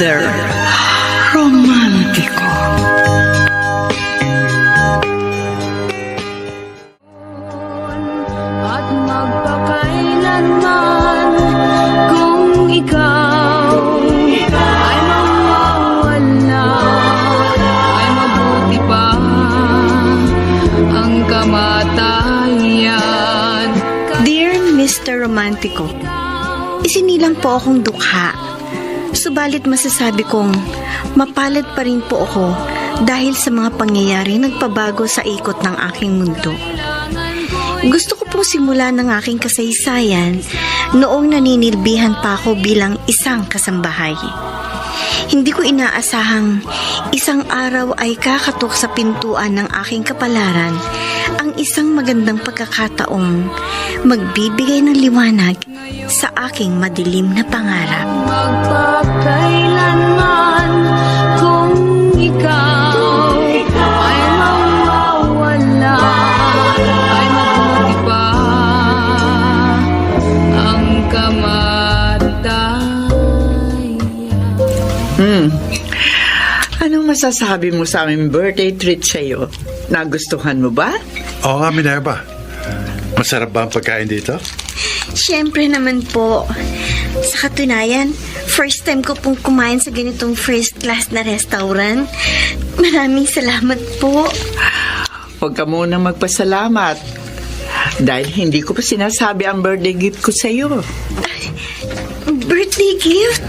Mr. Romantico. At magpakailanman kung ikaw ay mawawala, ay mabuti pa ang kamatayan. Dear Mr. Romantico, isinilang po akong dukha. Subalit masasabi kong mapalad pa rin po ako dahil sa mga pangyayari nagpabago sa ikot ng aking mundo. Gusto ko pong simulan ng aking kasaysayan noong naninilbihan pa ako bilang isang kasambahay. Hindi ko inaasahang isang araw ay kakatok sa pintuan ng aking kapalaran ang isang magandang pagkakataong magbibigay ng liwanag sa aking madilim na pangarap. Magpakailanman kung ikaw ay mawawala, ay mabuti pa ang kamatayan. Anong masasabi mo sa aming birthday treat sa'yo? Nagustuhan mo ba? Oo nga, Minerva. Masarap ba ang pagkain dito? Siyempre naman po. Sa katunayan, first time ko pong kumain sa ganitong first class na restaurant. Maraming salamat po. Huwag ka munang magpasalamat. Dahil hindi ko pa sinasabi ang birthday gift ko sa'yo. Birthday gift?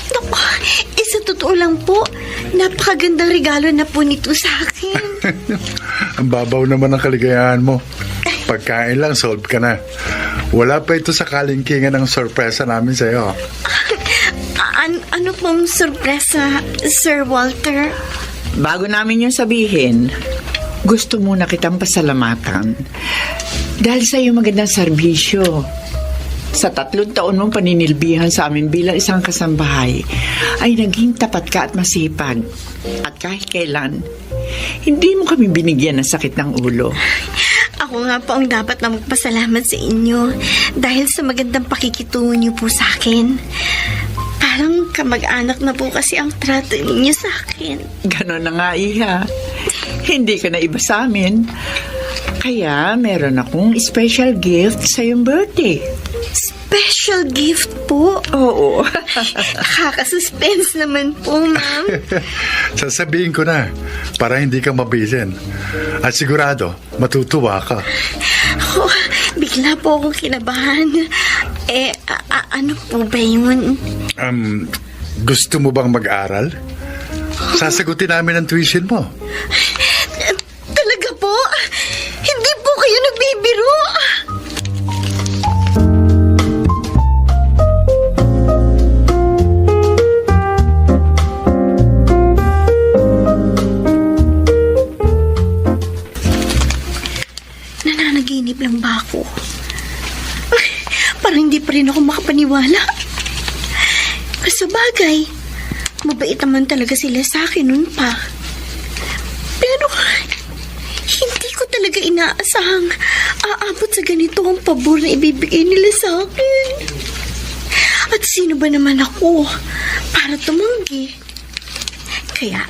Naku, sa totoo lang po, napakagandang regalo na po nito sa akin. Ang babaw naman ang kaligayahan mo. Pagkain lang, solve ka na. Wala pa ito sa kalingkingan ng sorpresa namin sa'yo. Ano pong sorpresa, Sir Walter? Bago namin yung sabihin, gusto muna kitang pasalamatan. Dahil sa'yo magandang serbisyo. Sa 3 taon mong paninilbihan sa amin bilang isang kasambahay, ay naging tapat ka at masipag. At kahit kailan, hindi mo kami binigyan ng sakit ng ulo. Ako nga po ang dapat na magpasalamat sa inyo dahil sa magandang pakikitungo niyo po sa akin. Parang kamag-anak na po kasi ang trato ninyo sa akin. Ganon na nga, Iha. Hindi ka na iba sa amin. Kaya meron akong special gift sa iyong birthday. Special gift po? Oo. Nakaka-suspense naman po, ma'am. Sasabihin ko na, para hindi ka mabisin. At sigurado, matutuwa ka. Oh, bigla po akong kinabahan. Ano po ba yun? Gusto mo bang mag-aral? Sasagutin namin ang tuition mo. Talaga po? Hindi po kayo nagbibiro? Nananaginip lang ba ako? Parang hindi pa rin ako makapaniwala. Sa bagay, mabait naman talaga sila sa akin noon pa. Pero, hindi ko talaga inaasahang aabot sa ganito ang pabor na ibibigay nila sa akin. At sino ba naman ako para tumanggi? Kaya,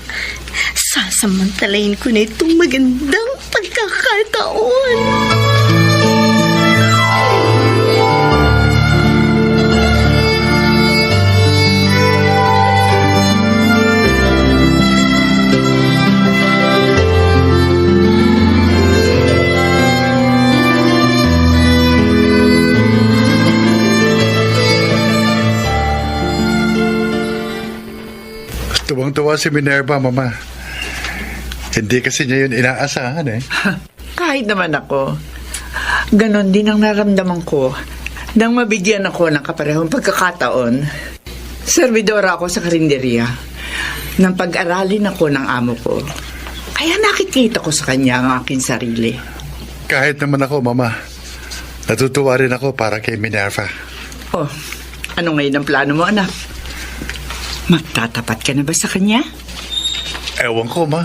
sasamantalayin ko na itong magandang pagkakataon. Tuwang-tuwa si Minerva, Mama. Hindi kasi niya yun inaasahan eh. Kahit naman ako, ganon din ang naramdaman ko nang mabigyan ako ng kaparehong pagkakataon. Servidora ako sa karinderya nang pag-aralin ako ng amo ko. Kaya nakikita ko sa kanya ang aking sarili. Kahit naman ako, Mama, natutuwa rin ako para kay Minerva. Oh, ano ngayon ang plano mo, anak? Magtatapat ka na ba sa kanya? Ewan ko, Ma.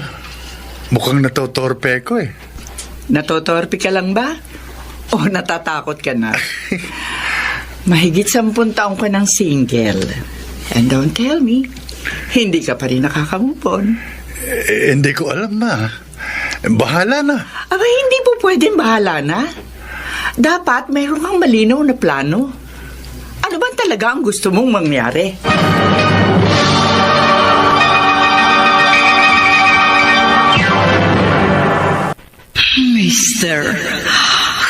Mukhang natotorpe ko eh. Natotorpe ka lang ba? O natatakot ka na? Mahigit 10 taong ka ng single. And don't tell me, hindi ka pa rin nakaka-move on. Hindi ko alam, ma. Bahala na. Aba, hindi po pwedeng bahala na. Dapat mayroon kang malinaw na plano. Ano ba talaga ang gusto mong mangyari? Mr.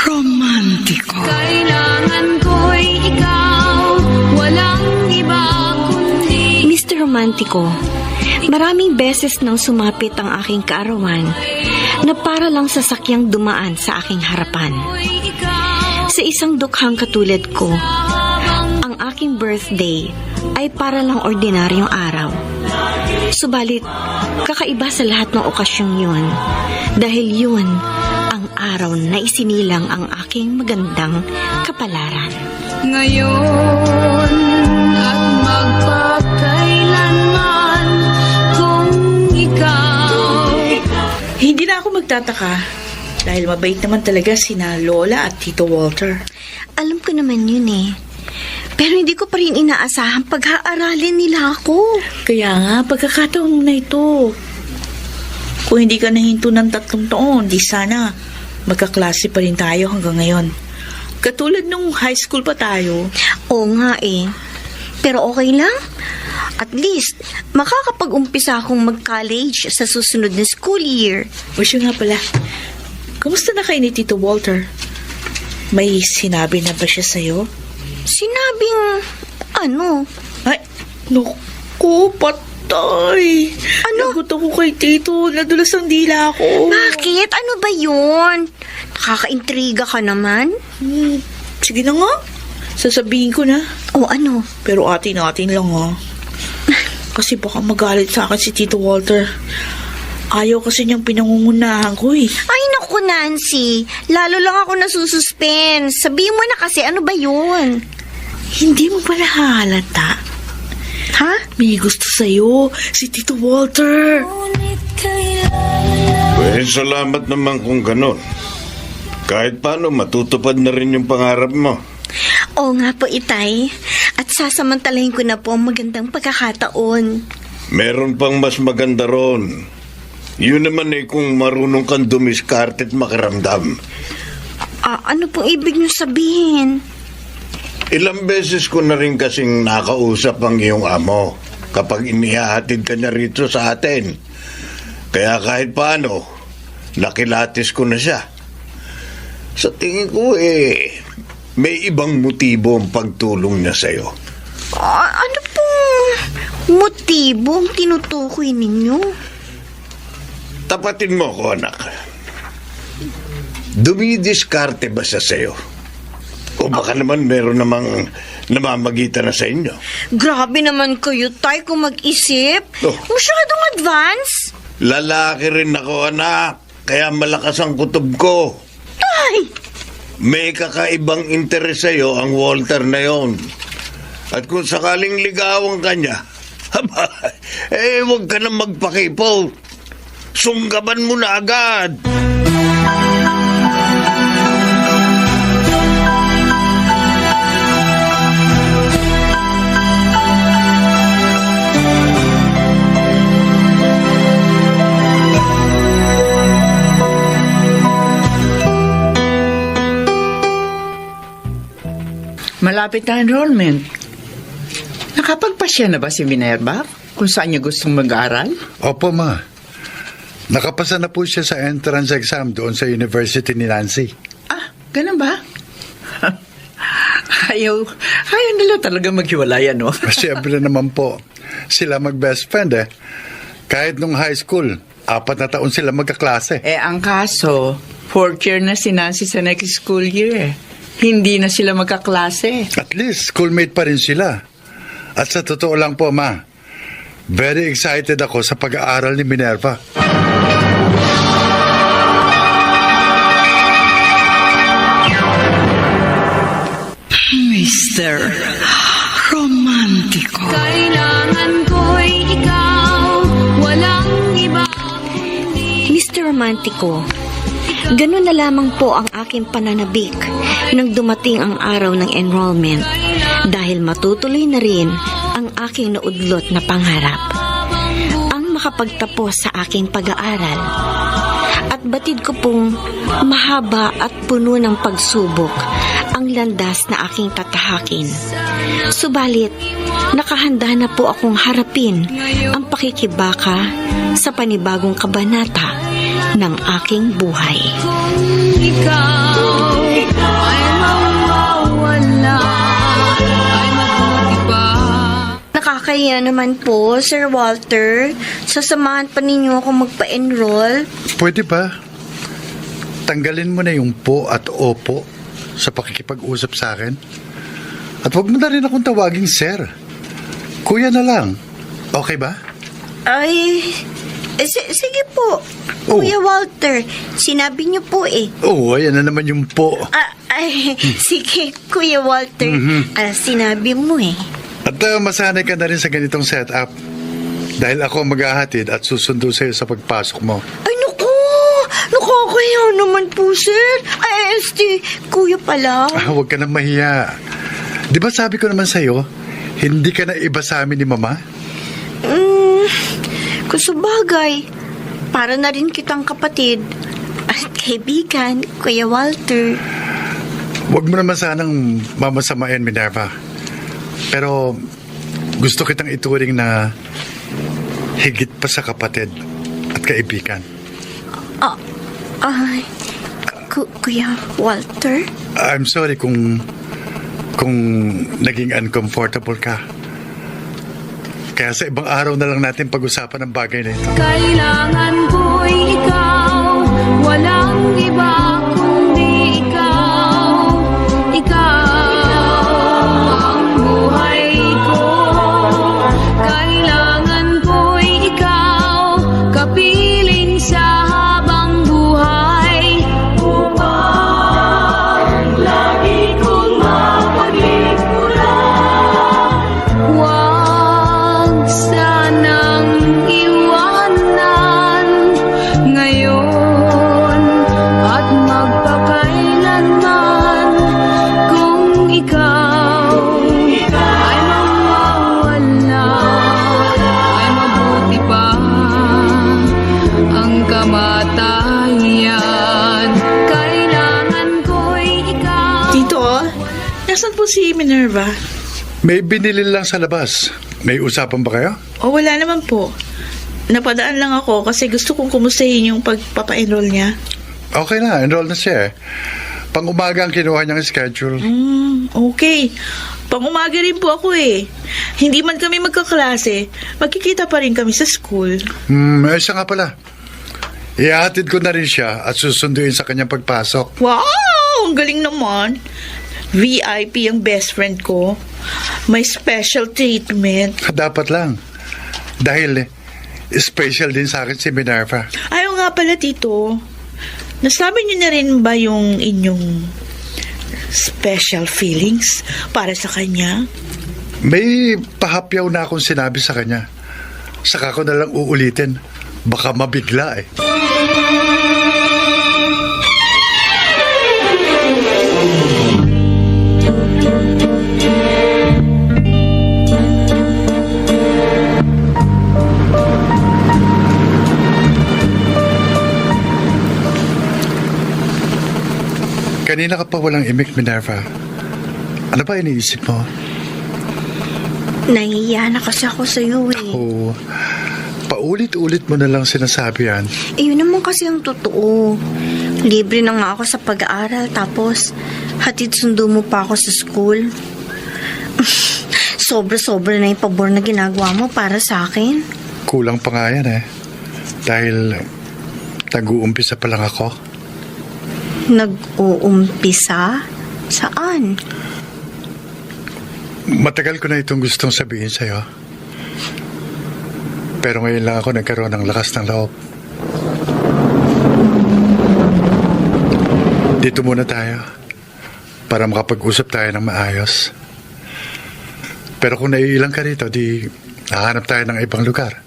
Romantiko. Kailangan ko'y ikaw, walang iba kundi Mr. Romantico, maraming beses nang sumapit ang aking kaarawan na para lang sasakyang dumaan sa aking harapan. ikaw. Sa isang dukhang katulad ko, ang aking birthday ay para lang ordinaryong araw. Subalit, kakaiba sa lahat ng okasyong yun dahil yun ang araw na isinilang ang aking magandang kapalaran. Ngayon at magpakailanman kung ikaw. Hindi na ako magtataka dahil mabait naman talaga sina Lola at Tito Walter. Alam ko naman yun eh. Pero hindi ko pa rin inaasahan pag-aaralin nila ako. Kaya nga, pagkakataon mo na ito. Kung hindi ka nahinto ng 3 taon, di sana magkaklase pa rin tayo hanggang ngayon. Katulad nung high school pa tayo. Oo nga eh. Pero okay lang. At least, makakapag-umpisa akong mag-college sa susunod na school year. O siya nga pala, kamusta na kayo ni Tito Walter? May sinabi na ba siya sa'yo? Sinabing, ano? Ay, naku, patay. Ano? Lagot ako kay Tito. Nadulas ang dila ko. Bakit? Ano ba yun? Nakaka-intriga ka naman. Sige na nga. Sasabihin ko na. O ano? Pero atin-atin lang ha. Kasi baka magalit sa akin si Tito Walter. Ayaw kasi niyang pinangungunahan ko eh. Ay, naku, Nancy. Lalo lang ako nasususpense. Sabihin mo na kasi, ano ba yun? Hindi mo ba nahalata? Ha? May gusto sa'yo, si Tito Walter. Eh, salamat naman kung ganon. Kahit paano, matutupad na rin yung pangarap mo. Oo nga po, Itay. At sasamantalahin ko na po ang magandang pagkakataon. Meron pang mas maganda ron. Yun naman eh kung marunong kang dumiskarte at makaramdam. Ano pong ibig niyo sabihin? Ilang beses ko na rin kasing nakausap ang iyong amo kapag inihahatid ka niya rito sa atin. Kaya kahit paano, nakilatis ko na siya. Sa tingin ko may ibang motibo ang pagtulong niya sa'yo. Ano pong motibo ang tinutukoy ninyo? Tapatin mo ko, anak. Dumidiskarte ba siya sa'yo? O baka naman meron namang namamagitan na sa inyo? Grabe naman kayo, Tay, kung mag-isip. Oh. Masyadong advance. Lalaki rin ako, anak. Kaya malakas ang kutob ko. Tay! May kakaibang interes sa'yo ang Walter na yon. At kung sakaling ligawan ka niya, huwag ka na magpakipo. Sunggaban mo na agad. Malapit na enrollment. Nakapagpasya na ba si Minerva kung saan niya gustong mag-aral? Opo, ma. Nakapasa na po siya sa entrance exam doon sa University ni Nancy. Ah, ganun ba? ayaw nila talaga maghiwalay, ano? Siyempre naman po, sila mag-best friend eh. Kahit nung high school, 4 na taon sila magkaklase. Ang kaso, 4th year na si Nancy sa next school year. Hindi na sila magkaklase. At least, schoolmate pa rin sila. At sa totoo lang po, ma, very excited ako sa pag-aaral ni Minerva. Mr. Romantiko. Kailangan ko'y ikaw, walang iba kundi Mr. Romantico, ganun na lamang po ang aking pananabik nang dumating ang araw ng enrollment dahil matutuloy na rin ang aking naudlot na pangarap. Ang makapagtapos sa aking pag-aaral. At batid ko pong mahaba at puno ng pagsubok ang landas na aking tatahakin. Subalit, nakahanda na po akong harapin ang pakikibaka sa panibagong kabanata ng aking buhay. Ikaw ay mawawala, ay mabuti pa. Nakakaya naman po, Sir Walter. Sasamahan pa ninyo ako magpa-enroll. Pwede ba? Tanggalin mo na yung po at opo sa pakikipag-usap sa akin. At huwag mo na rin akong tawaging sir. Kuya na lang. Okay ba? Ay, sige po. Oh. Kuya Walter, sinabi niyo po eh. Oo, ayan na naman yung po. Sige, Kuya Walter. Sinabi mo eh. At masanay ka na rin sa ganitong setup. Dahil ako maghahatid at susundo sa'yo sa pagpasok mo. Ay, naku! Nakakaya naman po, sir. Ay, kuya pala. Huwag ka na mahiya. Di ba sabi ko naman sa'yo, hindi ka na iba sa amin ni Mama? Kusabagay, para na rin kitang kapatid at kaibigan, Kuya Walter. Huwag mo naman sanang mamasamain, Minerva. Pero gusto kitang ituring na higit pa sa kapatid at kaibigan. Kuya Walter? I'm sorry kung naging uncomfortable ka. Kaya sa ibang araw na lang natin pag-usapan ang bagay na ito. Kailangan ko'y ikaw, walang iba kundi ikaw. Ikaw ang buhay ko. Kailangan ko'y ikaw, kapiling sa habang buhay. Upang lagi kong mapaglingkuran. Huwag sanang iwanan ngayon at magpakailanman. Kung ikaw ay mawawala, ay mabuti pa ang kamatayan. Kailangan ko'y ikaw. Tito, nasan po si Minerva? May binili lang sa labas. May usapan ba kayo? O wala naman po. Napadaan lang ako kasi gusto kong kumustahin yung pagpapa-enroll niya. Okay na, enroll na siya eh. Pang-umaga ang kinuha niyang schedule. Okay. Pang-umaga rin po ako eh. Hindi man kami magkaklase, magkikita pa rin kami sa school. Isa nga pala. Ihahatid ko na rin siya at susunduin sa kanyang pagpasok. Wow! Ang galing naman. VIP ang best friend ko. May special treatment. Dapat lang. Dahil special din sa akin si Minerva. Ayaw nga pala, Tito. Nasabi niyo na rin ba yung inyong special feelings para sa kanya? May pahapyaw na akong sinabi sa kanya. Saka ko na lang uulitin. Baka mabigla eh. Kanina ka pa walang imik, Minerva. Ano ba iniisip mo? Nahiya na kasi ako sa iyo eh. Oo. Paulit-ulit mo na lang sinasabi yan. Yun naman kasi ang totoo. Libre na nga ako sa pag-aaral tapos hatid sundo mo pa ako sa school. Sobra-sobra na yung pabor na ginagawa mo para sa akin. Kulang pa nga yan eh. Dahil nag-uumpisa pa lang ako. Nag-uumpisa? Saan? Matagal ko na itong gustong sabihin sa'yo. Pero ngayon lang ako nagkaroon ng lakas ng loob. Dito muna tayo para makapag-usap tayo ng maayos. Pero kung naiilang ka rito, di hahanap tayo ng ibang lugar.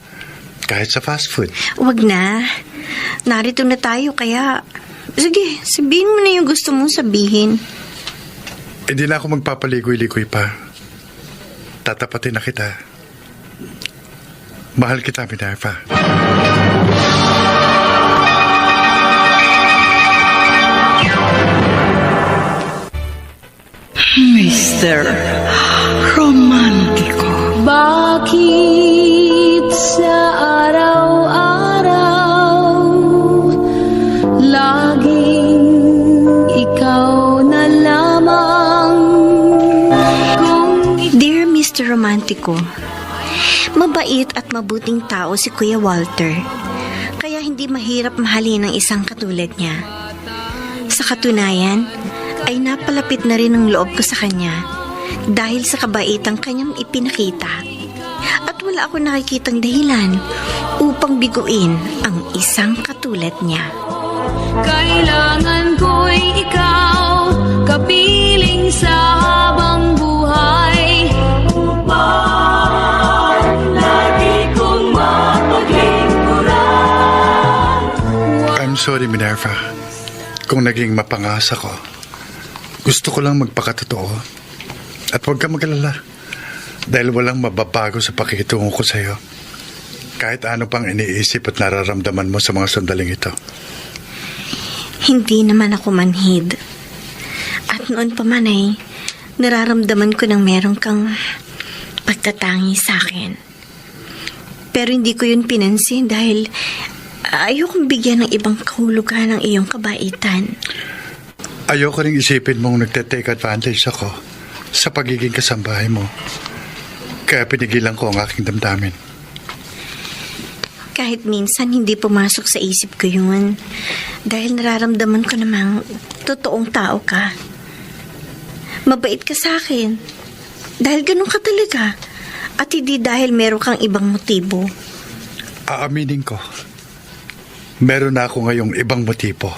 Kahit sa fast food. Wag na. Narito na tayo kaya... Sige, sabihin mo na yung gusto mong sabihin. Hindi na ako magpapaligoy-ligoy pa. tatapatin na kita. Mahal kita, Minerva. Mr. Romantico. Bakit sa araw-araw laging ikaw na lamang? Dear Mr. Romantico, mabait at mabuting tao si Kuya Walter. Kaya hindi mahirap mahalin ang isang katulad niya. Sa katunayan, ay napalapit na rin ang loob ko sa kanya dahil sa kabaitang kanyang ipinakita. At wala ako nakikitang dahilan upang biguin ang isang katulad niya. Kailangan ko'y ikaw, kapiling sa habang buhay, upang lagi kong mapaglingkuran. I'm sorry, Minerva. Kung naging mapangas ako. Gusto ko lang magpakatotoo. At huwag ka mag-alala. Dahil walang mababago sa pakikitungo ko sa'yo. Kahit ano pang iniisip at nararamdaman mo sa mga sandaling ito. Hindi naman ako manhid. At noon pa man ay nararamdaman ko nang meron kang pagtatangi sa akin. Pero hindi ko yun pinansin dahil ayokong bigyan ng ibang kahulugan ng iyong kabaitan. Ayoko rin isipin mong nagte-take advantage ako sa pagiging kasambahay mo. Kaya pinigilan ko ang aking damdamin. Kahit minsan hindi pumasok sa isip ko yun. Dahil nararamdaman ko namang totoong tao ka. Mabait ka sa akin. Dahil ganun ka talaga. At hindi dahil meron kang ibang motibo. Aaminin ko. Meron na ako ngayong ibang motibo.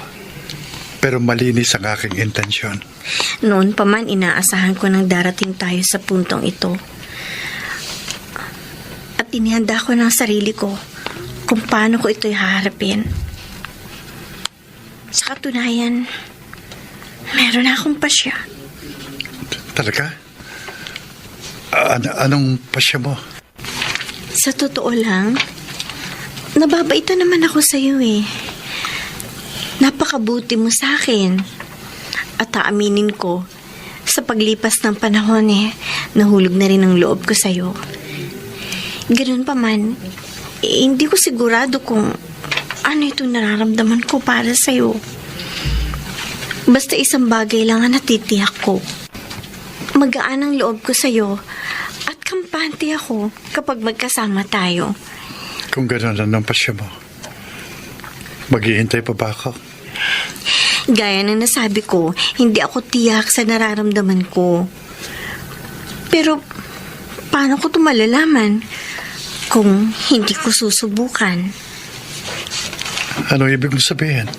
Pero malinis ang aking intensyon. Noon pa man inaasahan ko nang darating tayo sa puntong ito. At inihanda ko ng sarili ko kung paano ko ito'y haharapin. Sa katunayan, meron na akong pasya. Talaga? Anong pasya mo? Sa totoo lang, nababaitan naman ako sa iyo eh. Napakabuti mo sa akin. At aaminin ko, sa paglipas ng panahon nahulog na rin ang loob ko sa iyo. Ganun pa man, hindi ko sigurado kung ano itong nararamdaman ko para sa iyo. Basta isang bagay lang ang natitiyak ko. Magaan ang loob ko sa iyo at kampante ako kapag magkasama tayo. Kung gano'n lang ang pasya mo, maghihintay pa ba ako? Gaya na nasabi ko, hindi ako tiyak sa nararamdaman ko. Pero, paano ko ito malalaman kung hindi ko susubukan? Ano ibig mo sabihin?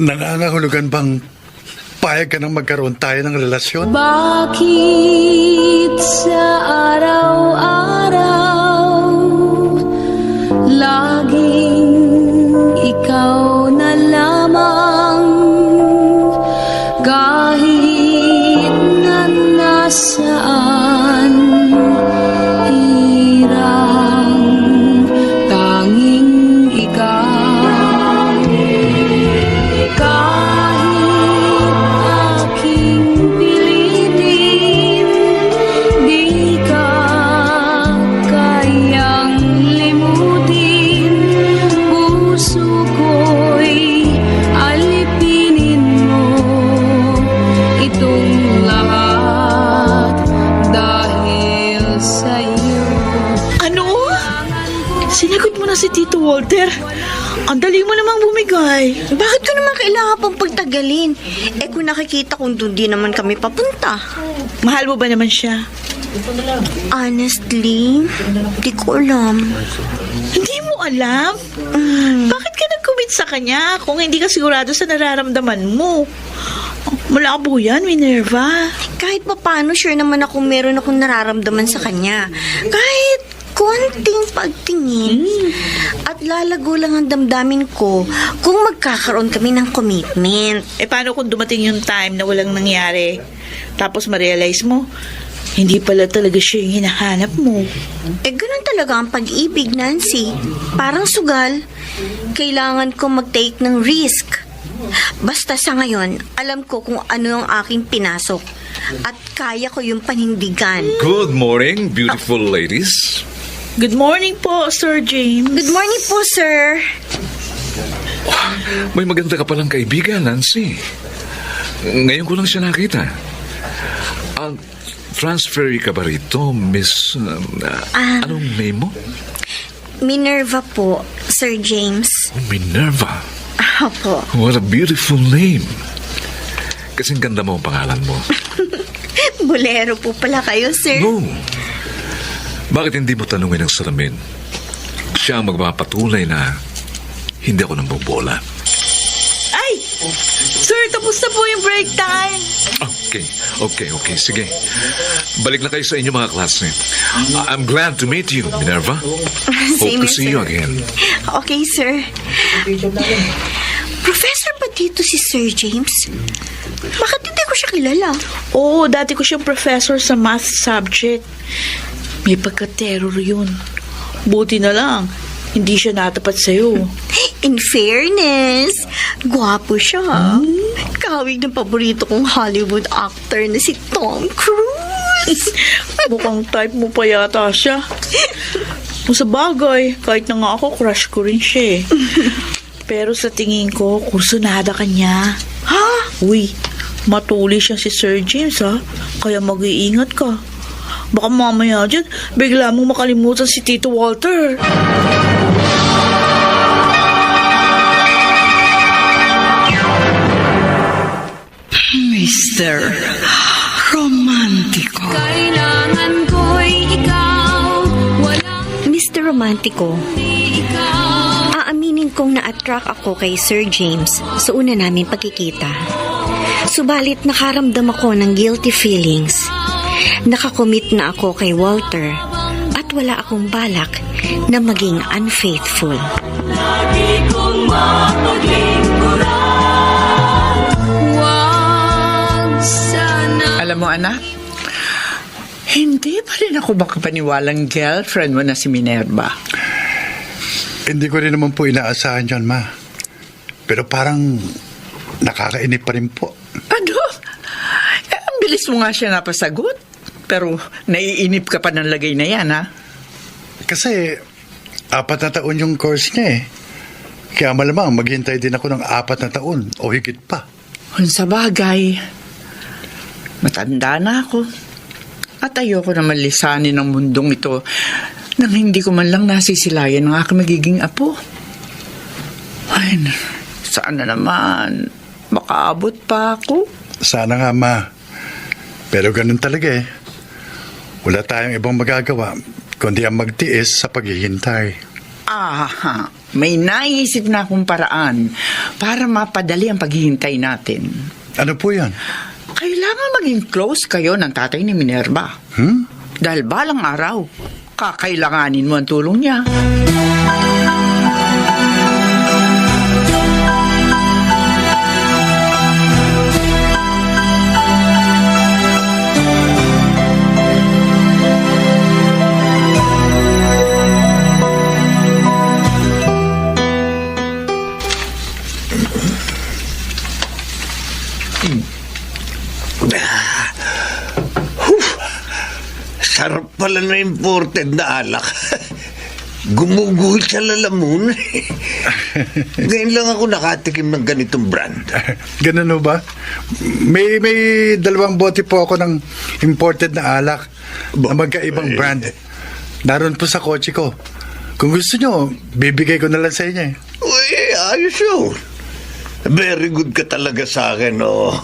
Nangangahulugan bang payag ka nang magkaroon tayo ng relasyon? Bakit sa araw-araw laging ikaw na lamang, kahit na nasaan hirang, tanging ikaw. Kahit aking pilitin, di ka kayang limutin. Puso ko'y alipinin mo itong lahat dahil sa'yo. Ano? Sinagot mo na si Tito Walter? Ang dali mo namang bumigay. Bakit ko naman kailangan pang pagtagalin? Kung nakikita kong doon di naman kami papunta. Mahal mo ba naman siya? Honestly, di ko alam. Hindi mo alam? Bakit ka nag-commit sa kanya kung hindi ka sigurado sa nararamdaman mo? Malabo yan, Minerva. Kahit pa paano, sure naman ako meron akong nararamdaman sa kanya. Kahit konting pagtingin. At lalago lang ang damdamin ko kung magkakaroon kami ng commitment. Paano kung dumating yung time na walang nangyari? Tapos ma-realize mo, Hindi pala talaga siya yung hinahanap mo. Ganun talaga ang pag-ibig, Nancy. Parang sugal. Kailangan ko mag-take ng risk. Basta sa ngayon, alam ko kung ano ang aking pinasok. At kaya ko yung panindigan. Good morning, beautiful ladies. Good morning po, Sir James. Good morning po, sir. May maganda ka palang kaibigan, Nancy. Ngayon ko lang siya nakita. Transfer ka ba rito, Miss... anong name mo? Minerva po, Sir James. Minerva. Opo. What a beautiful name. Kasing ganda mo ang pangalan mo. Bolero po pala kayo, sir. No. Bakit hindi mo tanungin ang salamin? Siya ang magpapatunay na hindi ako nang bobola. Ay! Sir, tapos na po yung break time. Okay. Sige. Balik na kayo sa inyong mga classmate. I'm glad to meet you, Minerva. Hope Same to here, see you sir. again. Okay, sir. Professor ba dito si Sir James? Bakit hindi ko siya kilala? Oo, dati ko siyang professor sa math subject. May pagka-terror yun. Buti na lang, hindi siya natapat sa'yo. In fairness, gwapo siya. Kawig ng paborito kong Hollywood actor na si Tom Cruise. Mukhang type mo pa yata siya. Kung sa bagay, kahit na nga ako, crush ko rin siya eh. Pero sa tingin ko, kursunada ka niya. Ha? Uy, matuli siya si Sir James ha. Kaya mag-iingat ka. Baka mamaya dyan, bigla mong makalimutan si Tito Walter. Mr. Romantico. Kailangan ko'y ikaw, walang Mr. Romantico, ikaw. aaminin kong na-attract ako kay Sir James sa una namin pagkikita. Subalit nakaramdam ako ng guilty feelings. Nakakommit na ako kay Walter at wala akong balak na maging unfaithful. Wag sana. Alam mo, anak, hindi pa rin ako makapaniwalang girlfriend mo na si Minerva. Hindi ko rin naman po inaasahan yan, ma. Pero parang nakakainip pa rin po. Ano? Ang bilis mo nga siya napasagot. Pero naiinip ka pa ng lagay na yan, ha? Kasi 4 na taon yung course niya eh. Kaya malamang maghintay din ako ng 4 na taon o higit pa. Kung sa bagay, matanda na ako. At ayoko naman lisanin ng mundong ito nang hindi ko man lang nasisilayan ng aking magiging apo. Ay, sana naman makaabot pa ako. Sana nga, ma. Pero ganun talaga eh. Wala tayong ibang magagawa kundi ang magtiis sa paghihintay. Aha, may naisip na akong paraan para mapadali ang paghihintay natin. Ano po yan? Kailangan maging close kayo ng tatay ni Minerva. Dahil balang araw, kakailanganin mo ang tulong niya. Sarap pala na imported na alak. Gumuguhit sa lalamun. Ngayon lang ako nakatikim ng ganitong brand. Ganun o ba? May 2 bote po ako ng imported na alak na magkaibang brand. Naroon po sa kotse ko. Kung gusto nyo, bibigay ko na lang sa inyo eh. Uy, ayos yun. Very good ka talaga sa akin, oh.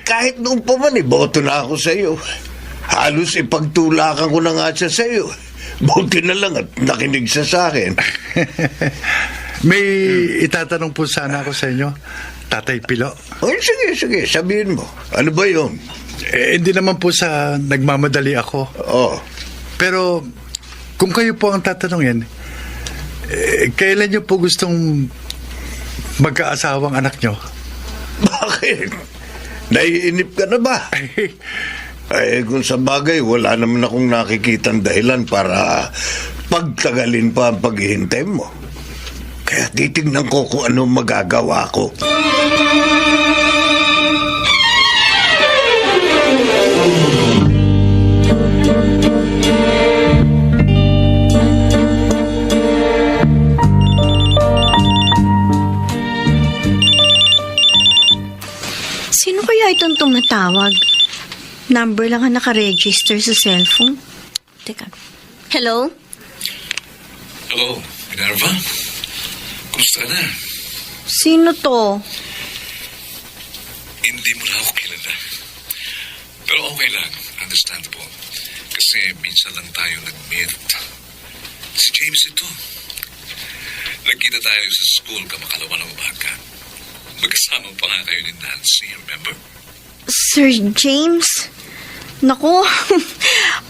Kahit noon pa man, boto na ako sa iyo. Halos ipagtulakan ko na nga siya sa iyo. Buti na lang at nakinig siya sa akin. May itatanong po sana ako sa inyo, Tatay Pilo. Ay, sige, sabihin mo. Ano ba yun? Hindi naman po sa nagmamadali ako. Oh, Pero kung kayo po ang tatanungin, kailan nyo po gustong magkaasawang anak nyo? bakit? Naiinip ka na ba? Ay, Eh, kung sa bagay, wala naman akong nakikitang dahilan para pagtagalin pa ang paghihintay mo. Kaya titignan ko kung ano magagawa ko. Sino kaya itong tumatawag? Number lang ang nakaregister sa cellphone. Teka. Hello? Hello, Minerva? Kumusta ka na? Sino to? Hindi mo na ako kilala. Pero okay lang, understandable. Kasi minsan lang tayo nag-meet. Si James ito. Nagkita tayo sa school kamakalawa ng umaga. Magkasama pa nga kayo ni Nancy, remember? Sir James? Naku,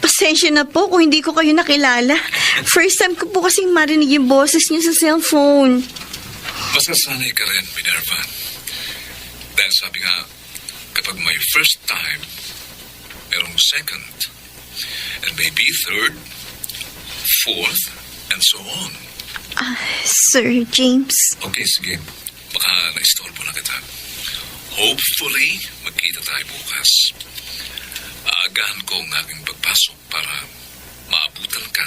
pasensya na po kung hindi ko kayo nakilala. First time ko po kasing marinig yung boses niyo sa cellphone. Masasanay ka rin, Minerva. Dahil sabi nga, kapag may first time, merong second, and maybe third, fourth, and so on. Sir James? Okay, sige. Baka na-istorbo na kita. Hopefully, magkita tayo bukas. Aagahan ko ang aking pagpasok para maabutan ka.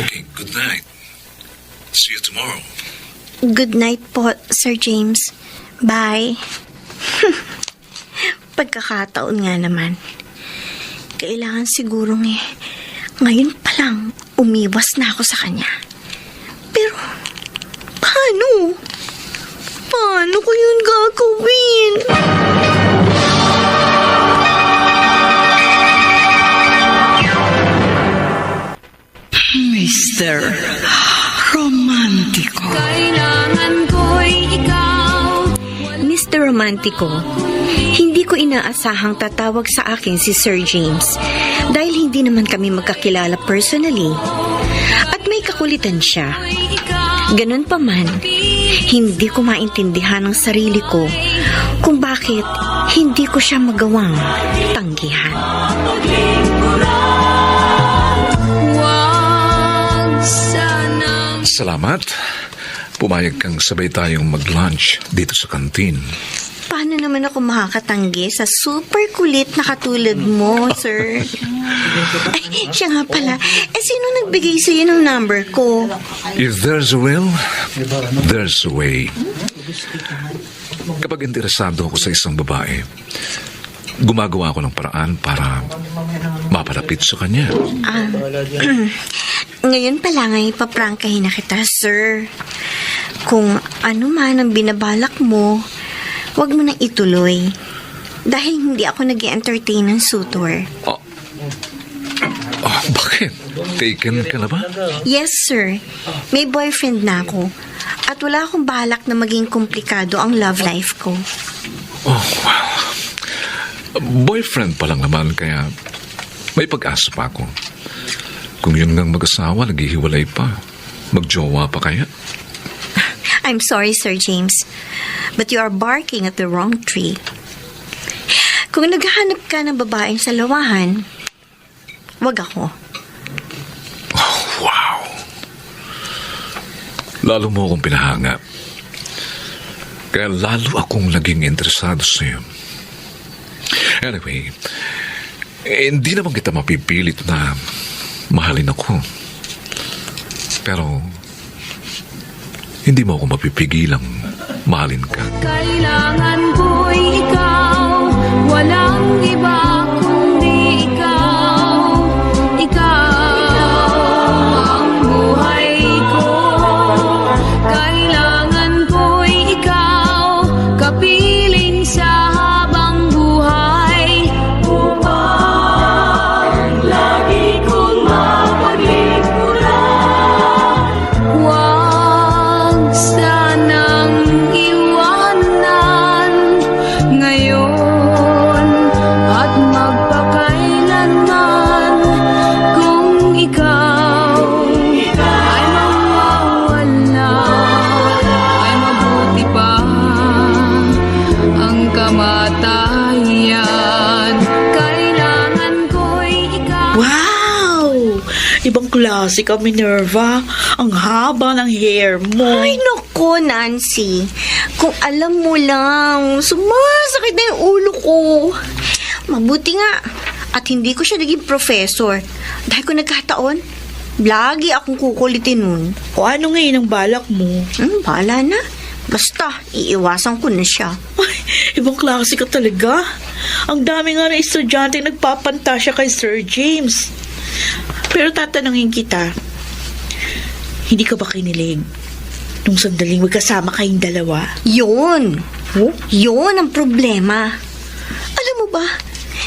Okay, good night. See you tomorrow. Good night po, Sir James. Bye. Pagkakataon nga naman. Kailangan sigurong ngayon pa lang umiwas na ako sa kanya. Pero, paano? Paano ko yun gagawin? Mr. Romantico. Kailangan ko'y ikaw. Mr. Romantico, hindi ko inaasahang tatawag sa akin si Sir James dahil hindi naman kami magkakilala personally. At may kakulitan siya. Ganun pa man, hindi ko maintindihan ang sarili ko kung bakit hindi ko siya magawang tanggihan. Huwag sanang Salamat. Pumayag kang sabay tayong mag-lunch dito sa kantin. Paano naman ako makakatanggi sa super kulit na katulad mo, sir? Ay, siya nga pala. Sino nagbigay sa'yo ng number ko? If there's a will, there's a way. Kapag interesado ako sa isang babae, gumagawa ako ng paraan para mapalapit sa kanya. Ngayon pa lang ay paprangkahin na kita, sir. Kung ano man ang binabalak mo, huwag mo na ituloy. Dahil hindi ako nag-entertain ng suitor. Bakit? Taken ka na ba? Yes, sir. May boyfriend na ako. At wala akong balak na maging komplikado ang love life ko. Oh, wow. Boyfriend pa lang naman, kaya may pag-asa pa ako. Kung yun ngang mag-asawa, naghihiwalay pa. Magjowa pa kaya? I'm sorry, Sir James. But you are barking at the wrong tree. Kung naghahanap ka ng babaeng salawahan, wag ako. Oh, wow. Lalo mo akong pinahanga. Kaya lalo akong naging interesado sa'yo. Anyway, hindi naman kita mapipilit na mahalin ako. Pero, hindi mo ako mapipigilang mahalin ka. kailangan ko'y ikaw. Walang iba kundi ikaw. Ikaw ang buhay ko. Kailangan ko'y ikaw. Kapiling sa habang buhay. Upang lagi kong mapaglingkuran. Huwag sanang iwanan ngayon at Wow! Ibang klase ka, Minerva. Ang haba ng hair mo. Ay, nako, Nancy. Kung alam mo lang, sumasakit na yung ulo ko. Mabuti nga. At hindi ko siya naging professor. Dahil kung nagkataon, lagi akong kukulitin nun. O ano ngayon ang balak mo? Bahala na. Basta, iiwasan ko na siya. Ay, ibang klase ka talaga. Ang dami nga na estudyante nagpapantasya kay Sir James. Pero tatanungin kita, hindi ka ba kinilig nung sandaling magkasama kayong dalawa? Yun. Oh? Yun ang problema. Alam mo ba,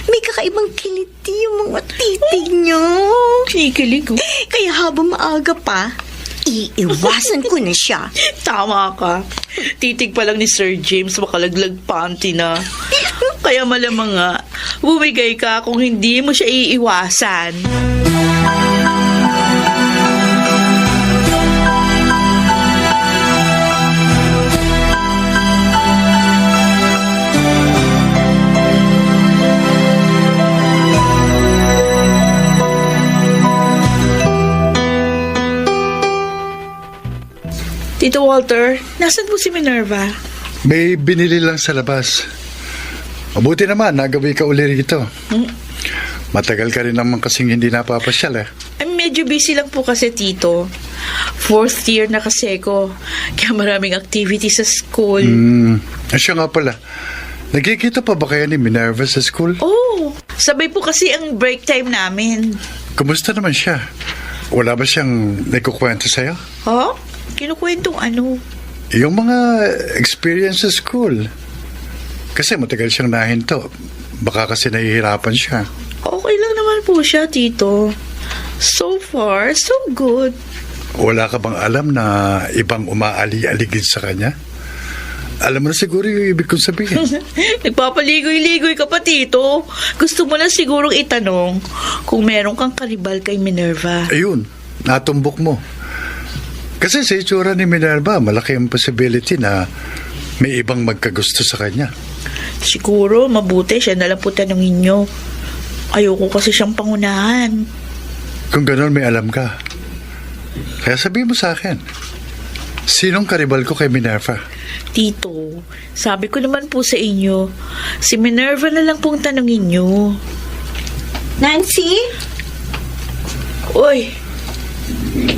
may kakaibang kiliti yung mga titig niyo. Kinikilig oh. Kaya habang maaga pa, iiwasan ko na siya. Tama ka. Titig pa lang ni Sir James, makalaglag panty na. Kaya malamang nga, bumigay ka kung hindi mo siya iiwasan. Tito Walter, nasan po si Minerva? May binili lang sa labas. Mabuti naman, nagawi ka uli rito. Matagal ka rin naman kasing hindi napapasyal eh. Ay, medyo busy lang po kasi, Tito. 4th year na kasi ko. Kaya maraming activity sa school. Siya nga pala. Nagkikita pa ba kayo ni Minerva sa school? Oh, sabay po kasi ang break time namin. Kumusta naman siya? Wala ba siyang nagkukwento sa'yo? Huh? Kinukwentong ano? Yung mga experience sa school. Kasi matagal siyang nahinto. Baka kasi nahihirapan siya. Okay lang naman po siya, Tito. So far, so good. Wala ka bang alam na ibang umaali-aligid sa kanya? Alam mo na siguro yung ibig kong sabihin. Nagpapaligoy-ligoy ka pa, Tito. Gusto mo na sigurong itanong kung meron kang karibal kay Minerva. Ayun, natumbok mo. Kasi sa itsura ni Minerva, malaki ang possibility na may ibang magkagusto sa kanya. Siguro, mabuti siya na lang po tanongin nyo. Ayoko kasi siyang pangunahan. Kung gano'n, may alam ka. Kaya sabihin mo sa akin, sinong karibal ko kay Minerva? Tito, sabi ko naman po sa inyo, si Minerva na lang pong tanongin nyo. Nancy, Uy,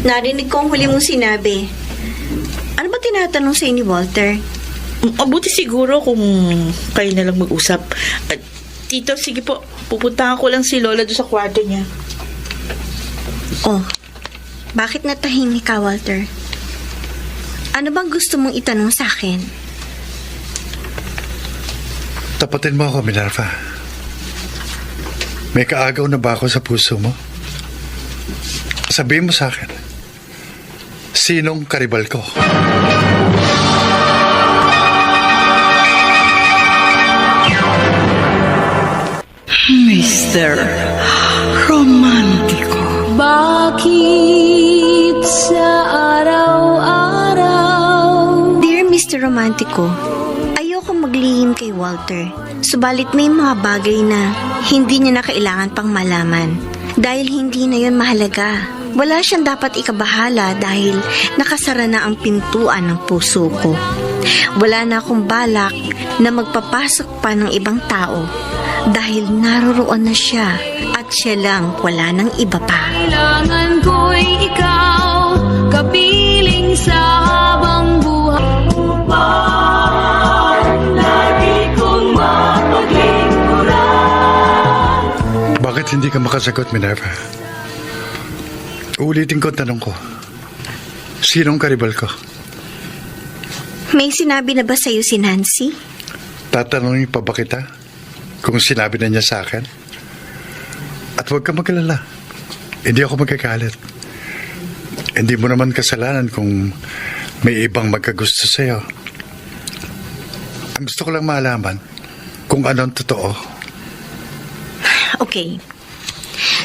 narinig ko ang huli mong sinabi. Ano ba tinatanong sa ni Walter? mabuti siguro kung kayo na lang mag-usap. Tito, sige po, pupuntahan ko lang si Lola doon sa kwarto niya. Oh, bakit natahimik ka, Walter? Ano bang gusto mong itanong sa akin? Tapatin mo ako, Minerva. May kaagaw na ba ako sa puso mo? Sabihin mo sa akin, sinong karibal ko? Mr. Romántico. Bakit sa araw-araw Dear Mr. Romantico, ayoko maglihim kay Walter. Subalit may mga bagay na hindi niya na kailangan pang malaman. Dahil hindi na yun mahalaga. Wala siyang dapat ikabahala dahil nakasara na ang pintuan ng puso ko. Wala na akong balak na magpapasok pa ng ibang tao dahil naroroon na siya at siya lang, wala nang iba pa. kailangan ko'y ikaw, kapiling sa habang buhay. Upang lagi kong mapaglingkuran. Bakit hindi ka makasagot, Minerva? Ulitin ko ang tanong ko. Sinong karibal ko? May sinabi na ba sa'yo si Nancy? Tatanungin pa ba kita kung sinabi na niya sa akin? At huwag ka mag-alala. Hindi ako magkakalit. Hindi mo naman kasalanan kung may ibang magkagusto sa'yo. Ang gusto ko lang malaman kung anong totoo. Okay.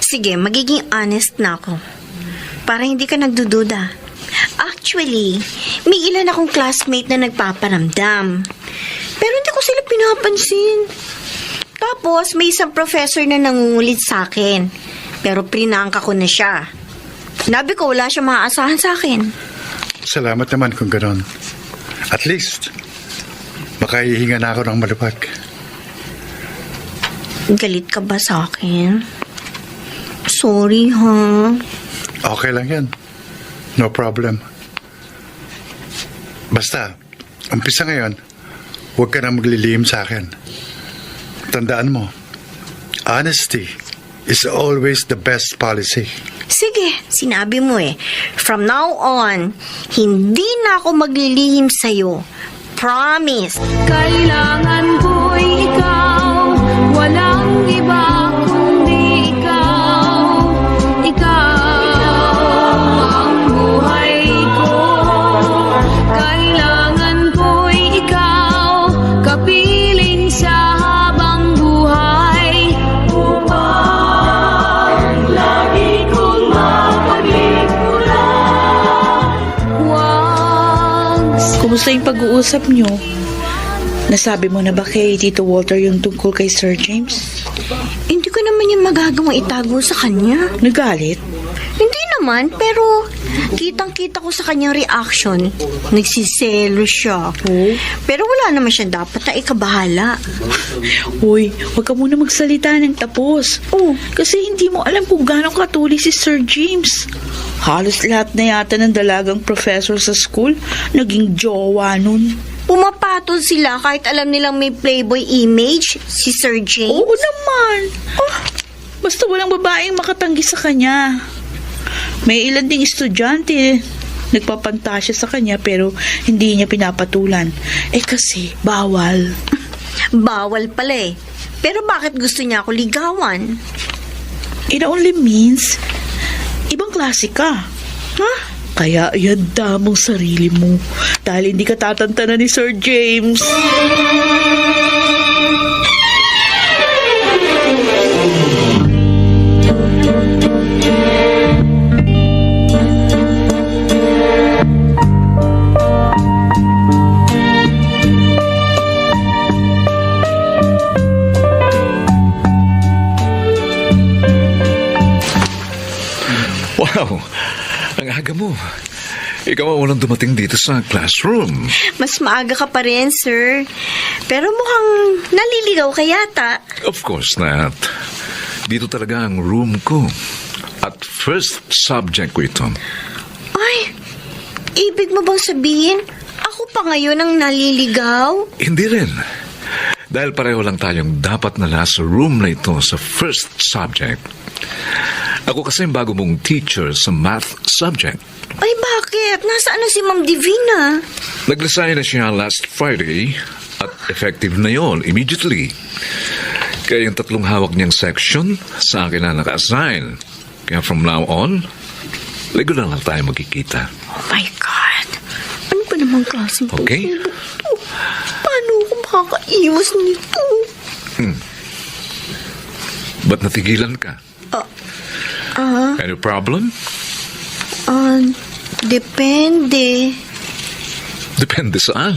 Sige, magiging honest na ako. Para hindi ka nagdududa. Actually, may ilan akong classmate na nagpaparamdam. Pero hindi ko sila pinapansin. Tapos, may isang professor na nangungulit sa akin. Pero prinangka ko na siya. Sinabi ko wala siya maaasahan sa akin. Salamat naman kung ganon. At least, makahihinga na ako ng malupag. Galit ka ba sa akin? Sorry, ha? Okay lang yan. No problem. Basta, umpisa ngayon, huwag ka na maglilihim sa akin. Tandaan mo, honesty is always the best policy. Sige, sinabi mo eh. From now on, hindi na ako maglilihim sa'yo. Promise. Kailangan ko'y ikaw, walang iba kundi ikaw. Ikaw ang buhay ko. Kailangan ko'y ikaw, kapiling sa habang buhay. Upang lagi kong mapagligpuran. Huwag Kumusta yung pag-uusap nyo? Nasabi mo na ba kay Tito Walter yung tungkol kay Sir James? Hindi ko naman yung magagawang itago sa kanya. Nagalit? Hindi naman, pero kitang-kita ko sa kanyang reaction. Nagsiselo siya. Pero wala naman siya dapat na ikabahala. Uy, huwag ka muna magsalita ng tapos. Kasi hindi mo alam kung gaano katuli si Sir James. Halos lahat na yata ng dalagang professor sa school naging jowa nun. Pumapatol sila kahit alam nilang may playboy image, si Sir James. Oo naman. Basta walang babaeng makatanggi sa kanya. May ilan ding estudyante nagpapantasya sa kanya pero hindi niya pinapatulan. Kasi bawal. Bawal pala eh. Pero bakit gusto niya ako ligawan? It only means ibang klase ka. Kaya yada mong sarili mo dahil hindi ka tatantanan ni Sir James. Wow! Ang aga mo. Ikaw ang unang dumating dito sa classroom. Mas maaga ka pa rin, sir. Pero mukhang naliligaw ka yata. Of course not. Dito talaga ang room ko. At first subject ko ito. Ay, ibig mo bang sabihin, ako pa ngayon ang naliligaw? Hindi rin. Dahil pareho lang tayong dapat na nasa room na ito sa first subject. Ako kasi ang bago mong teacher sa math subject. Ay, bakit? Nasaan na si Ma'am Divina? Nag-resign na siya last Friday at effective na yon immediately. Kaya yung tatlong hawak niyang section sa akin na naka-assign. Kaya from now on, regular lang tayo magkikita. Oh my God. Ano ba naman klaseng Okay. pagsubo to? Paano ako makakaiwas nito? Ba't natigilan ka? Any problem? Depende. Depende saan.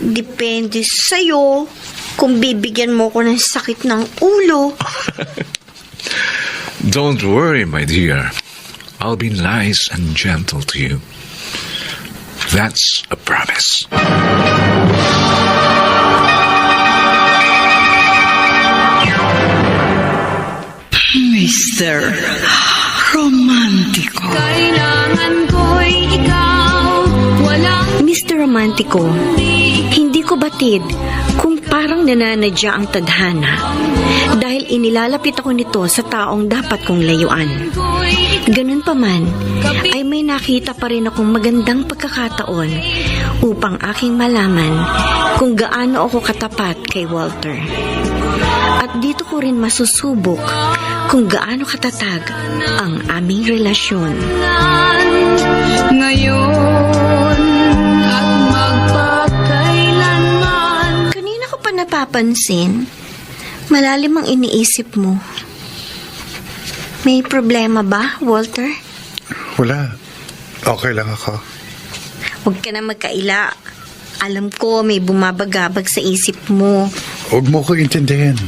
Depende sa'yo kung bibigyan mo ko ng sakit ng ulo. Don't worry, my dear. I'll be nice and gentle to you. That's a promise. Mr. Romantico. Kailangan ko'y ikaw, walang Mr. Romantico, hindi ko batid kung parang nananadya ang tadhana dahil inilalapit ako nito sa taong dapat kong layuan. Ganun pa man, ay may nakita pa rin akong magandang pagkakataon upang aking malaman kung gaano ako katapat kay Walter. At dito ko rin masusubok kung gaano katatag ang aming relasyon. ngayon at magpakailanman. Kanina ko pa napapansin, malalim ang iniisip mo. May problema ba, Walter? Wala. Okay lang ako. Huwag ka na magkaila. Alam ko may bumabagabag sa isip mo. Huwag mo ko intindihin.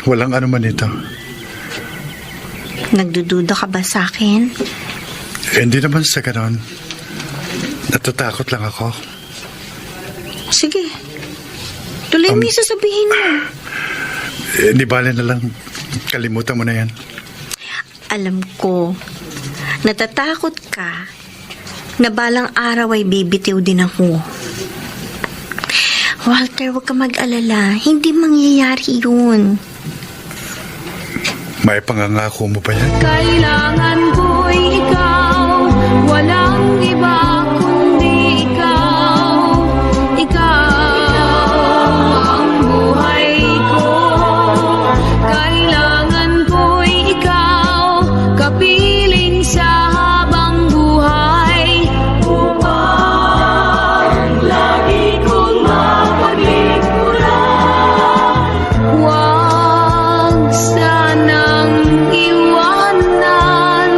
Walang anuman ito. Nagdududa ka ba sa akin? Hindi naman sa ganon. Natatakot lang ako. Sige. Tuloy mo yung sasabihin mo. Di bale na lang. Kalimutan mo na yan. Alam ko, natatakot ka na balang araw ay bibitiw din ako. Walter, huwag ka mag-alala. Hindi mangyayari yun. May pangangako mo ba yan? Kailangan ko'y ikaw, walang iba kundi ikaw. Ikaw ang buhay ko. Kailangan ko'y ikaw, kapiling sa habang buhay. Upang lagi kong mapagikuran. Huwag sanang iwanan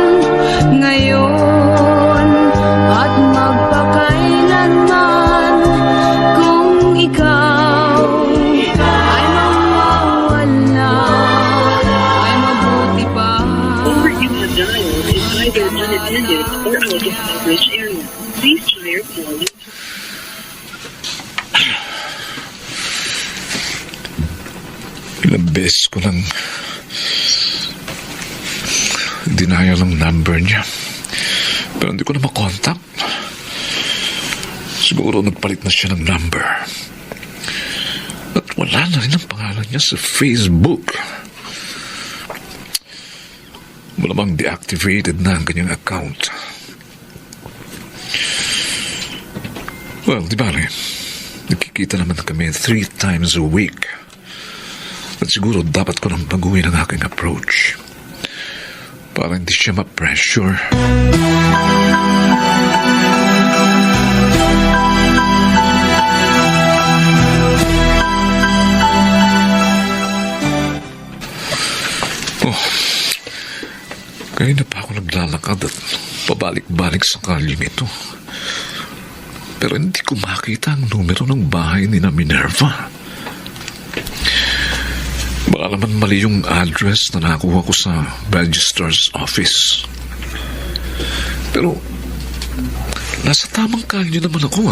ngayon at magpakailanman kung ikaw ay mawawala, ay mabuti pa. Number you have dialed is either unattended or out of coverage area. Please try your call later. Ilang beses ko lang denial ang number niya. Pero hindi ko na makontak. Siguro nagpalit na siya ng number. At wala na rin ang pangalan niya sa Facebook. Malamang deactivated na ang kanyang account. Well, di bale, nakikita naman kami 3 times a week. At siguro dapat ko nang baguhin ang aking approach para hindi siya ma-pressure. Oh, kaya na pa ako naglalakad at pabalik-balik sa kalyeng ito. Pero hindi ko makita ang numero ng bahay ni na Minerva. Baka naman mali yung address na nakuha ko sa registrar's office. Pero, nasa tamang kalye naman ako,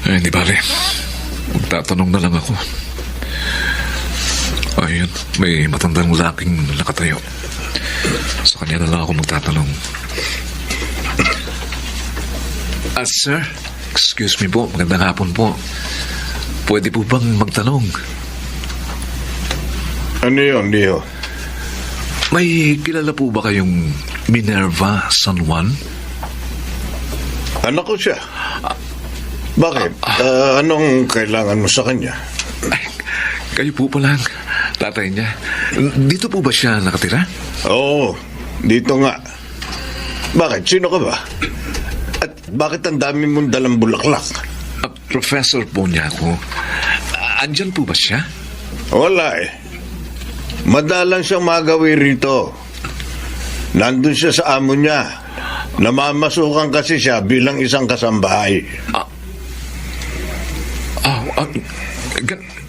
Eh, hindi bale. Magtatanong na lang ako. Ayun, may matandang laking nakatayo. Sa kanya na lang ako magtatanong. Sir, excuse me po, magandang hapon po. Pwede po bang magtanong? Ano yun, Leo? May kilala po ba kayong Minerva San Juan? Anak ko siya. Bakit? Anong kailangan mo sa kanya? Ay, kayo po pala ang tatay niya. Dito po ba siya nakatira? Oo, dito nga. Bakit? Sino ka ba? At bakit ang dami mong dalang bulaklak? Professor po niya ako. Andyan po ba siya? Wala eh. Madalang siyang magawi rito. Nandun siya sa amo niya. Namamasukan kasi siya bilang isang kasambahay.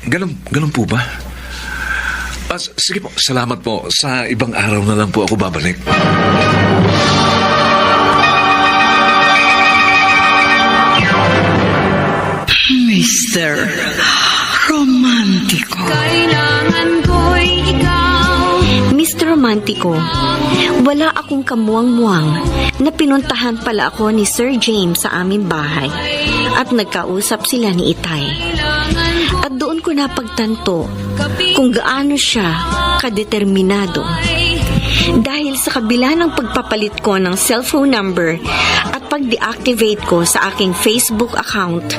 Ganun po ba? Sige po, salamat po. Sa ibang araw na lang po ako babalik. Mr. Romantico. Kailangan ko'y ikaw. Mr. Romantico, wala akong kamuwang-muwang na pinuntahan pala ako ni Sir James sa aming bahay at nagkausap sila ni Itay. At doon ko napagtanto kung gaano siya kadeterminado. Dahil sa kabila ng pagpapalit ko ng cellphone number at pag-deactivate ko sa aking Facebook account,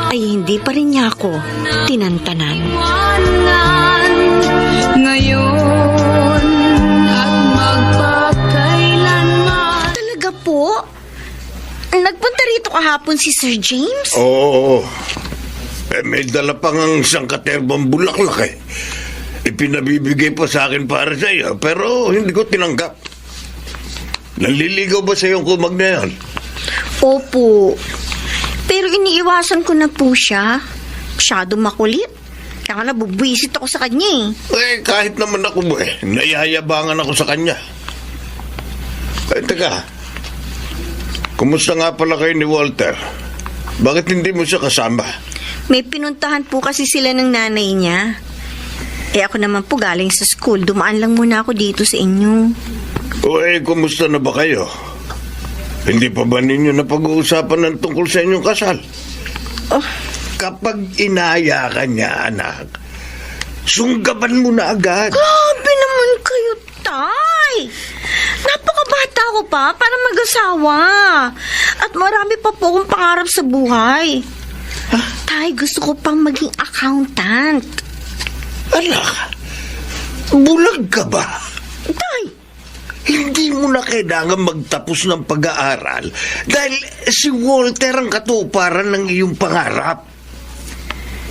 ay hindi pa rin niya ako tinantanan. Ngayon at magpakailanman. Talaga po? Nagpunta rito kahapon si Sir James? Oo. May dala pang ang isang katerbang bulaklak eh. Ipinabibigay pa sa akin para sa iyo, pero hindi ko tinanggap. Naliligaw ba sa iyong kumag na yan? Opo. Pero iniiwasan ko na po siya. Masyado makulit. Kaya nga nabubwisit ako sa kanya Kahit naman ako nayayabangan ako sa kanya. Teka. Kumusta nga pala kayo ni Walter? Bakit hindi mo siya kasama? May pinuntahan po kasi sila ng nanay niya. Ako naman po galing sa school. Dumaan lang muna ako dito sa inyo. Kumusta na ba kayo? Hindi pa ba ninyo napag-uusapan ng tungkol sa inyong kasal? Kapag inaya ka niya, anak, sunggaban mo na agad. Grabe naman kayo, Tay! Napakabata ko pa para mag-asawa. At marami pa po akong pangarap sa buhay. Tay, gusto ko pang maging accountant. Anak, bulag ka ba? Tay! Hindi mo na kailangan magtapos ng pag-aaral dahil si Walter ang katuparan ng iyong pangarap.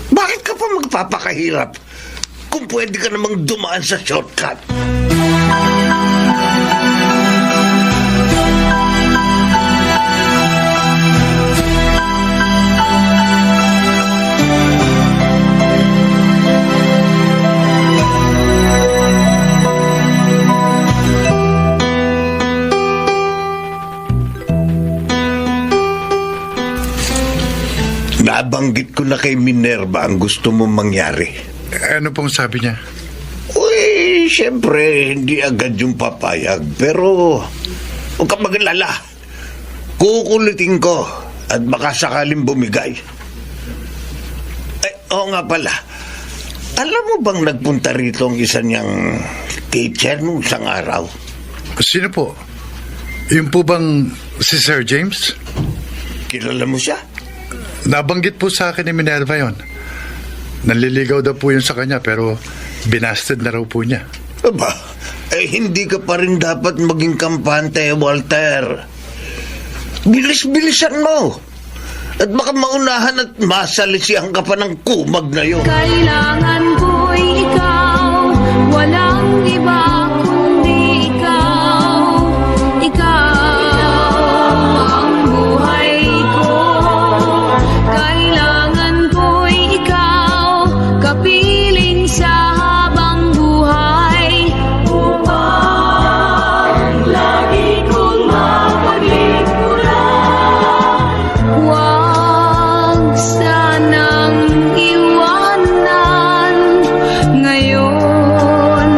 Bakit ka pa magpapakahirap kung pwede ka namang dumaan sa shortcut? Nabanggit ko na kay Minerva ang gusto mong mangyari. Ano pong sabi niya? Siyempre, hindi agad yung papayag. Pero, huwag ka magalala. Kukulitin ko at baka sakaling bumigay. Oo nga pala. Alam mo bang nagpunta rito ang isa niyang teacher nung isang araw? Sino po? Yung po bang si Sir James? Kilala mo siya? Nabanggit po sa akin ni Minerva yon. Nanliligaw daw po yun sa kanya pero binasted na raw po niya. Aba, hindi ka pa rin dapat maging kampante, Walter. Bilis-bilisan mo. At baka maunahan at masalisihan ka pa ng kumag na yun. Kailangan ko'y ikaw, walang iba kundi ikaw. Ikaw ang buhay ko. Kailangan ko'y ikaw, kapiling sa habang buhay. Upang lagi kong mapagikuran. Huwag sanang iwanan ngayon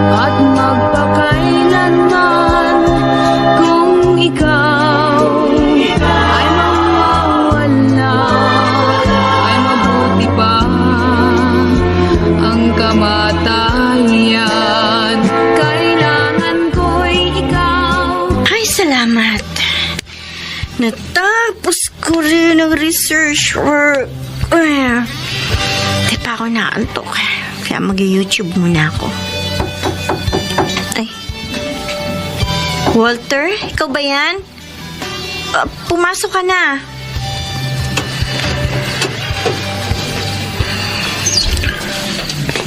at magpakailanman. Kung ikaw ay mawawala, ay mabuti pa ang kamatayan. Kailangan ko'y ikaw. Ay, salamat. Natapos ko rin ang research work. Di pa ako naantok. Kaya mag-YouTube muna ako. Ay. Walter, ikaw ba yan? Pumasok ka na.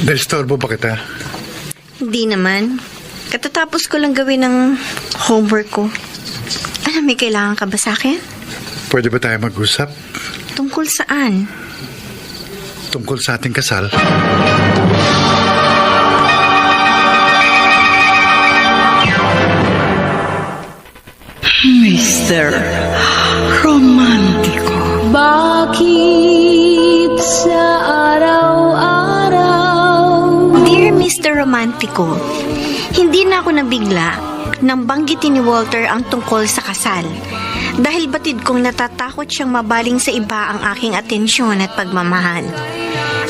Naistorbo ba kita? Hindi naman. Katatapos ko lang gawin ng homework ko. Ano, may kailangan ka ba sa akin? Pwede ba tayo mag-usap? Tungkol saan? Tungkol sa ating kasal? Mr. Romantico. Bakit sa araw-araw? Dear Mr. Romantico, hindi na ako nabigla nang banggitin ni Walter ang tungkol sa kasal. Dahil batid kong natatakot siyang mabaling sa iba ang aking atensyon at pagmamahal.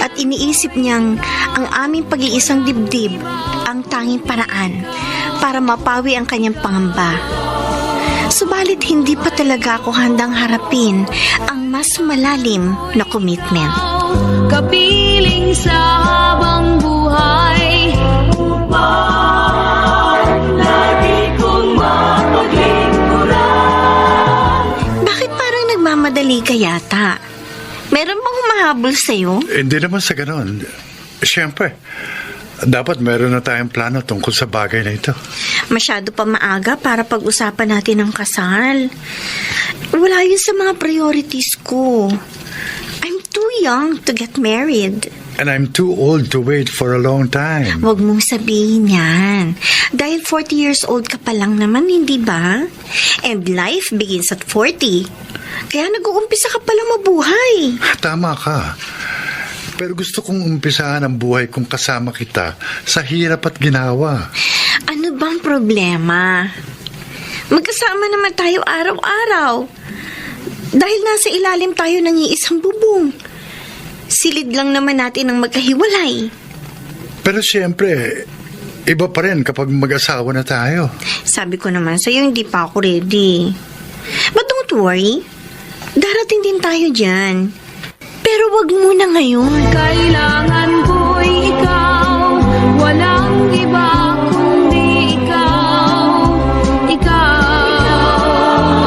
At iniisip niyang ang aming pag-iisang dibdib ang tanging paraan para mapawi ang kanyang pangamba. Subalit hindi pa talaga ako handang harapin ang mas malalim na commitment. Kapiling sa habang buhay. Upang lagi kong mapaglingkuran. Bakit parang nagmamadali ka yata? Meron bang humahabol sa'yo? Hindi naman sa ganon. Siyempre, dapat meron na tayong plano tungkol sa bagay na ito. Masyado pa maaga para pag-usapan natin ang kasal. Wala yun sa mga priorities ko. I'm too young to get married. And I'm too old to wait for a long time. Huwag mong sabihin yan. Dahil 40 years old ka pa lang naman, hindi ba? And life begins at 40. Kaya nag-uumpisa ka palang mabuhay. Tama ka. Pero gusto kong umpisahan ang buhay kung kasama kita sa hirap at ginawa. Ano bang problema? Magkasama naman tayo araw-araw. Dahil nasa ilalim tayo ng iisang bubong. Silid lang naman natin ang magkahiwalay. Pero siyempre, iba pa rin kapag mag-asawa na tayo. Sabi ko naman sa'yo, hindi pa ako ready. But don't worry. Darating din tayo dyan. Pero wag muna ngayon. Kailangan ko'y ikaw, walang iba kundi ikaw. Ikaw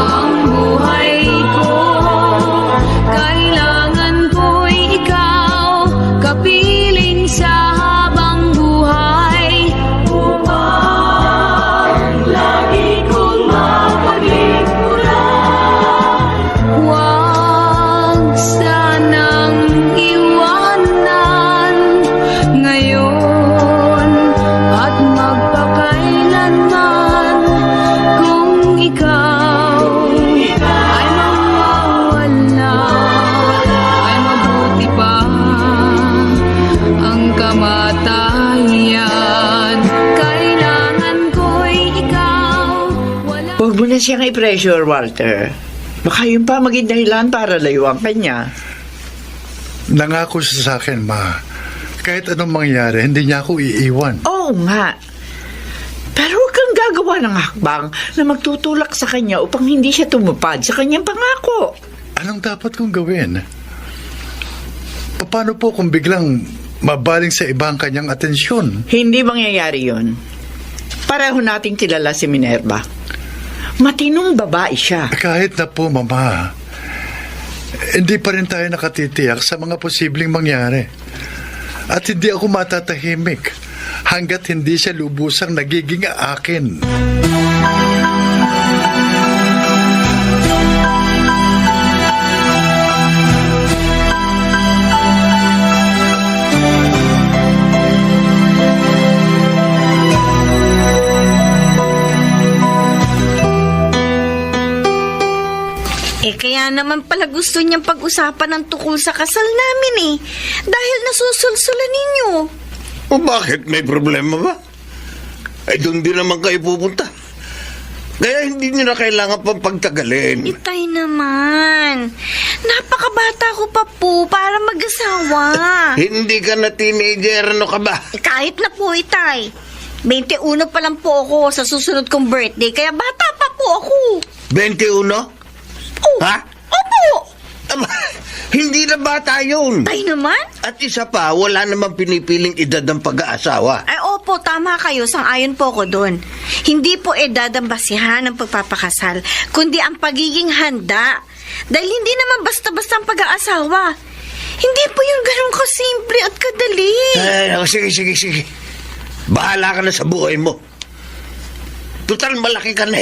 ang buhay ko. Kailangan ko'y ikaw, kapiling sa habang buhay. Upang lagi kong mapaglingkuran. Huwag sanang iwanan ngayon at magpakailanman. Kung ikaw ay mawawala, ay mabuti pa ang kamatayan. Kailangan ko'y ikaw, wala. Huwag mo na siyang i-pressure, Walter. Baka yun pa maging dahilan para layuan ka niya. Nangako siya sa akin, Ma. Kahit anong mangyari, hindi niya ako iiwan. Oo nga. Pero huwag kang gagawa ng hakbang na magtutulak sa kanya upang hindi siya tumupad sa kanyang pangako. Anong dapat kong gawin? Paano po kung biglang mabaling sa iba ang kanyang atensyon? Hindi mangyayari yun. Pareho nating kilala si Minerva. Matinong babae siya. Kahit na po, Mama, hindi pa rin tayo nakatitiyak sa mga posibleng mangyari. At hindi ako matatahimik hanggat hindi siya lubusang nagiging akin. Kaya naman pala gusto niyang pag-usapan ng tukol sa kasal namin Dahil nasusulsulan ninyo. O bakit? May problema ba? Ay doon din naman kayo pupunta. Kaya hindi nyo na kailangan pang pagtagalin. Itay naman. Napakabata ko pa po para mag-asawa. Hindi ka na teenager, ano ka ba? Kahit na po, Itay. 21 pa lang po ako sa susunod kong birthday, kaya bata pa po ako. 21? Oh, Ha? Opo! Aba, hindi na bata yun. Tay naman? At isa pa, wala namang pinipiling edad ng pag-aasawa. Ay, opo, tama kayo. Sang-ayon po ako doon. Hindi po edad ang basihan ng pagpapakasal, kundi ang pagiging handa. Dahil hindi naman basta-basta ang pag-aasawa. Hindi po yung ganun kasimple at kadali. Ay, sige. Bahala ka na sa buhay mo. Total, malaki ka na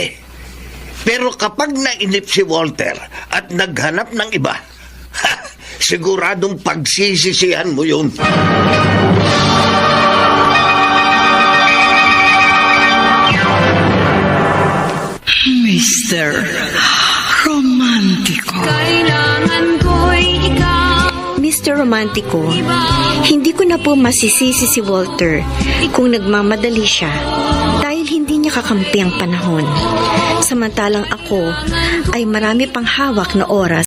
Pero kapag nainip si Walter at naghanap ng iba, siguradong pagsisisihan mo yun. Mr. Romantico. Kailangan ko'y ikaw. Mr. Romantico, hindi ko na po masisisi si Walter kung nagmamadali siya dahil hindi niya kakampi ang panahon. Samantalang ako ay marami pang hawak na oras